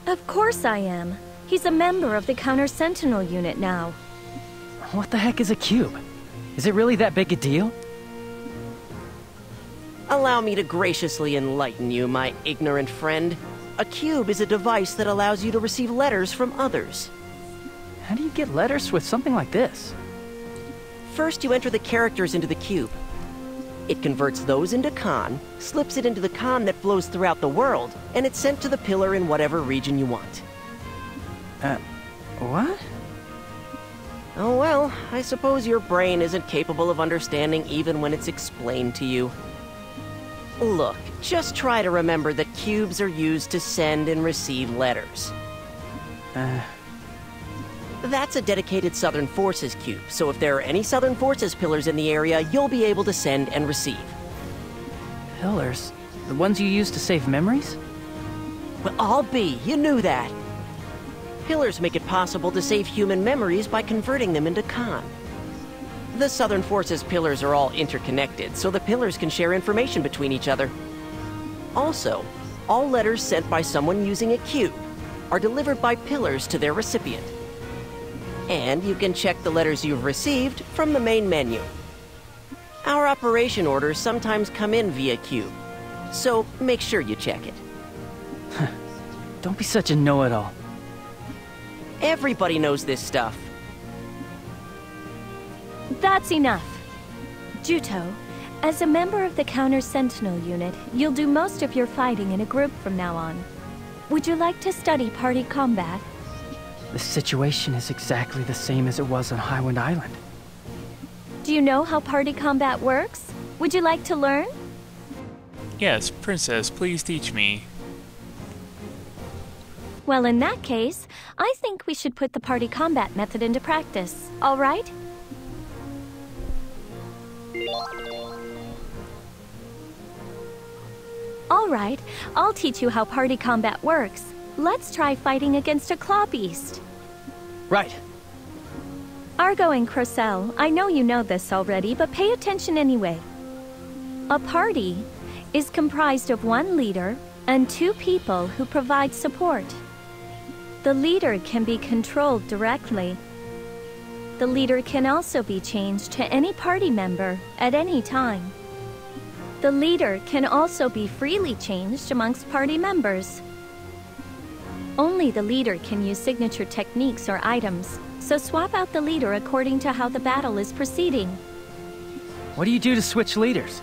Of course I am. He's a member of the Counter-Sentinel unit now. What the heck is a cube? Is it really that big a deal? Allow me to graciously enlighten you, my ignorant friend. A cube is a device that allows you to receive letters from others. How do you get letters with something like this? First, you enter the characters into the cube. It converts those into Con, slips it into the Con that flows throughout the world, and it's sent to the pillar in whatever region you want. What? Oh well, I suppose your brain isn't capable of understanding even when it's explained to you. Look, just try to remember that cubes are used to send and receive letters. That's a dedicated Southern Forces cube, so if there are any Southern Forces pillars in the area, you'll be able to send and receive. Pillars? The ones you use to save memories? Well, I'll be, you knew that. Pillars make it possible to save human memories by converting them into Con. The Southern Forces pillars are all interconnected, so the pillars can share information between each other. Also, all letters sent by someone using a cube are delivered by pillars to their recipient. And you can check the letters you've received from the main menu. Our operation orders sometimes come in via cube, so make sure you check it. Don't be such a know-it-all. Everybody knows this stuff. That's enough. Juto, as a member of the Counter-Sentinel unit, you'll do most of your fighting in a group from now on. Would you like to study party combat? The situation is exactly the same as it was on Highwind Island. Do you know how party combat works? Would you like to learn? Yes, Princess, please teach me. Well, in that case, I think we should put the party combat method into practice, all right? All right, I'll teach you how party combat works. Let's try fighting against a claw beast. Right. Argo and Crocell, I know you know this already, but pay attention anyway. A party is comprised of one leader and two people who provide support. The leader can be controlled directly. The leader can also be changed to any party member at any time. The leader can also be freely changed amongst party members. Only the leader can use signature techniques or items, so swap out the leader according to how the battle is proceeding. What do you do to switch leaders?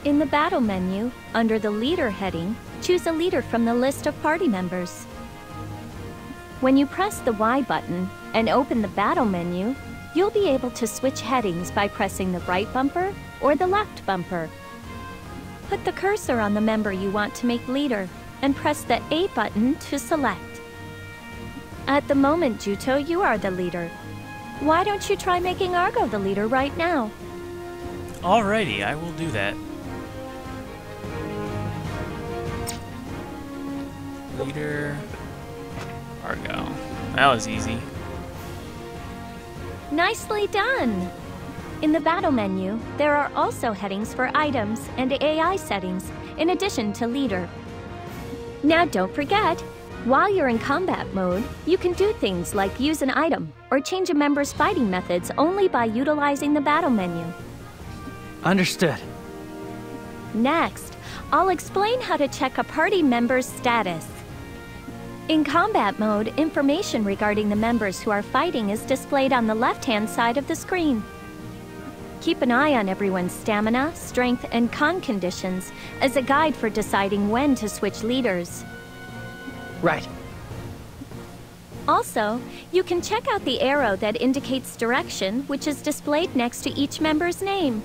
In the battle menu, under the leader heading, choose a leader from the list of party members. When you press the Y button and open the battle menu, you'll be able to switch headings by pressing the right bumper or the left bumper. Put the cursor on the member you want to make leader and press the A button to select. At the moment, Juto, you are the leader. Why don't you try making Argo the leader right now? Alrighty, I will do that. Leader... Argo. That was easy. Nicely done! In the battle menu, there are also headings for items and AI settings, in addition to leader. Now don't forget, while you're in combat mode, you can do things like use an item or change a member's fighting methods only by utilizing the battle menu. Understood. Next, I'll explain how to check a party member's status. In combat mode, information regarding the members who are fighting is displayed on the left-hand side of the screen. Keep an eye on everyone's stamina, strength, and con conditions as a guide for deciding when to switch leaders. Right. Also, you can check out the arrow that indicates direction, which is displayed next to each member's name.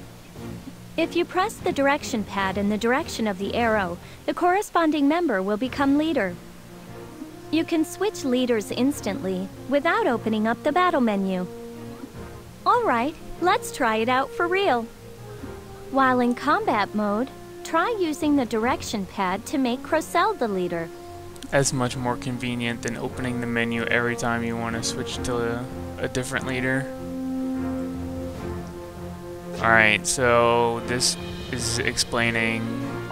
If you press the direction pad in the direction of the arrow, the corresponding member will become leader. You can switch leaders instantly without opening up the battle menu. All right, let's try it out for real. While in combat mode, try using the direction pad to make Crocell the leader. That's much more convenient than opening the menu every time you want to switch to a different leader. Alright, so this is explaining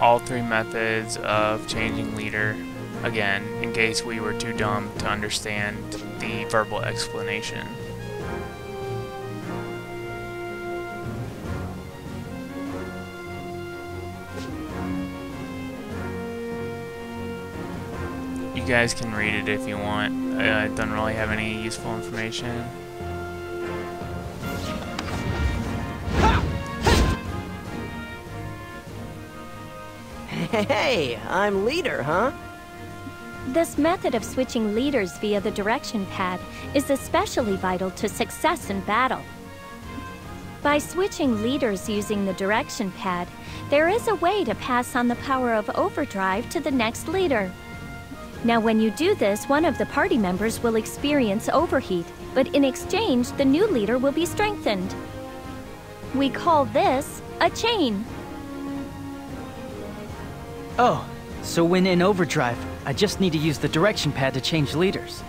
all three methods of changing leader. Again, in case we were too dumb to understand the verbal explanation. You guys can read it if you want. It doesn't really have any useful information. Hey, I'm leader, huh? This method of switching leaders via the direction pad is especially vital to success in battle. By switching leaders using the direction pad, there is a way to pass on the power of overdrive to the next leader. Now when you do this, one of the party members will experience overheat, but in exchange, the new leader will be strengthened. We call this a chain. Oh, so when in overdrive, I just need to use the direction pad to change leaders.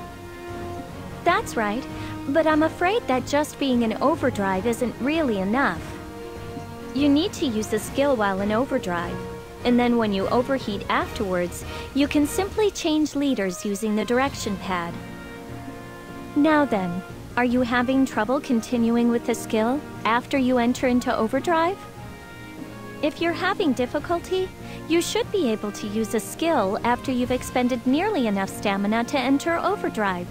That's right, but I'm afraid that just being in overdrive isn't really enough. You need to use a skill while in overdrive, and then when you overheat afterwards, you can simply change leaders using the direction pad. Now then, are you having trouble continuing with the skill after you enter into overdrive? If you're having difficulty, you should be able to use a skill after you've expended nearly enough stamina to enter overdrive.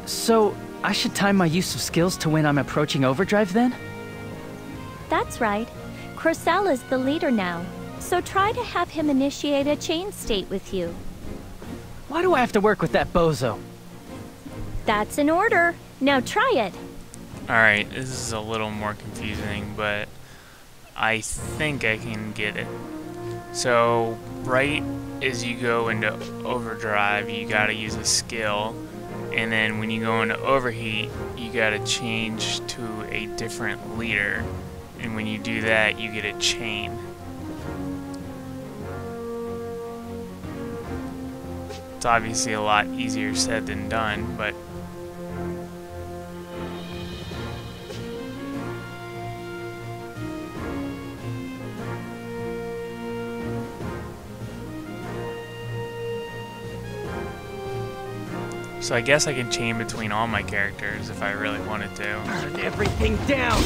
So, I should time my use of skills to when I'm approaching overdrive then? That's right. Crocell is the leader now, so try to have him initiate a chain state with you. Why do I have to work with that bozo? That's an order. Now try it. Alright, this is a little more confusing, but I think I can get it. So, right as you go into overdrive, you gotta use a skill, and then when you go into overheat, you gotta change to a different leader, and when you do that, you get a chain. It's obviously a lot easier said than done, but so I guess I can chain between all my characters if I really wanted to. Burn everything down!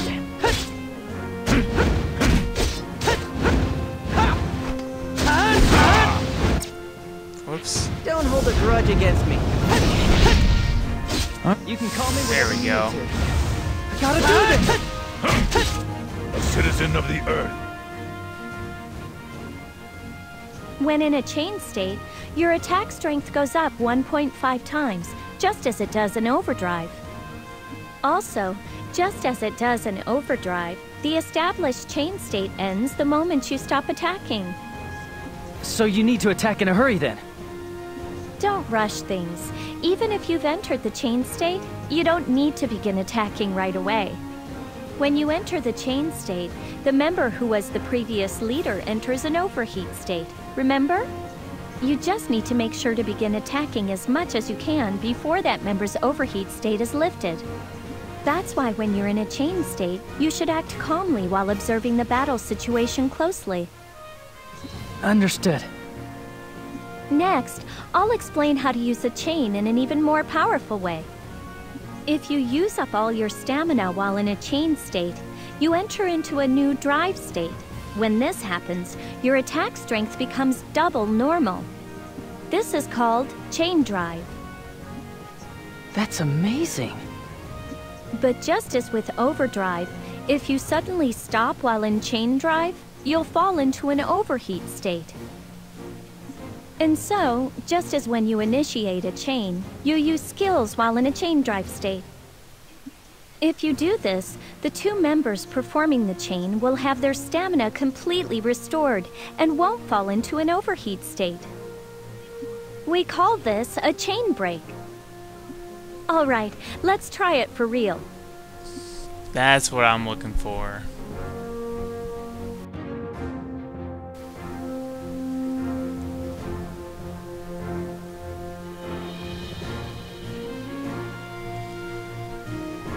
Whoops. Don't hold a grudge against me. Huh? You can call me There whatever we you go. need to. I gotta do this! A citizen of the Earth. When in a chain state, your attack strength goes up 1.5 times, just as it does in overdrive. Also, just as it does in overdrive, the established chain state ends the moment you stop attacking. So you need to attack in a hurry then? Don't rush things. Even if you've entered the chain state, you don't need to begin attacking right away. When you enter the chain state, the member who was the previous leader enters an overheat state. Remember? You just need to make sure to begin attacking as much as you can before that member's overheat state is lifted. That's why when you're in a chain state, you should act calmly while observing the battle situation closely. Understood. Next, I'll explain how to use a chain in an even more powerful way. If you use up all your stamina while in a chain state, you enter into a new drive state. When this happens, your attack strength becomes double normal. This is called chain drive. That's amazing. But just as with overdrive, if you suddenly stop while in chain drive, you'll fall into an overheat state. And so, just as when you initiate a chain, you use skills while in a chain drive state. If you do this, the two members performing the chain will have their stamina completely restored and won't fall into an overheat state. We call this a chain break. All right, let's try it for real. That's what I'm looking for.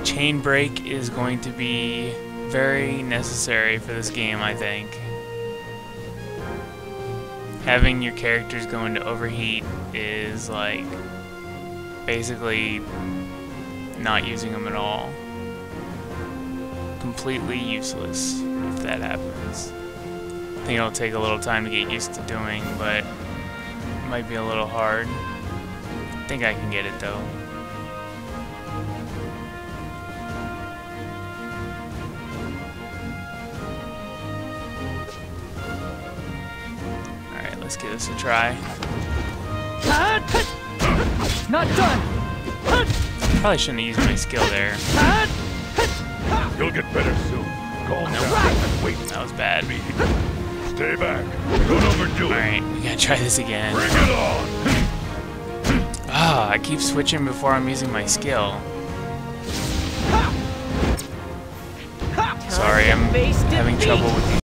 Chain break is going to be very necessary for this game, I think. having your characters go into overheat is like basically not using them at all. Completely useless if that happens. I think it'll take a little time to get used to doing, but it might be a little hard. I think I can get it though. Alright, let's give this a try. Not done! Probably shouldn't have used my skill there. You'll get better soon. Calm down and wait. That was bad. Stay back. Don't overdo it. Alright, we gotta try this again. Bring it on. Ah, I keep switching before I'm using my skill. Sorry, I'm having trouble with these.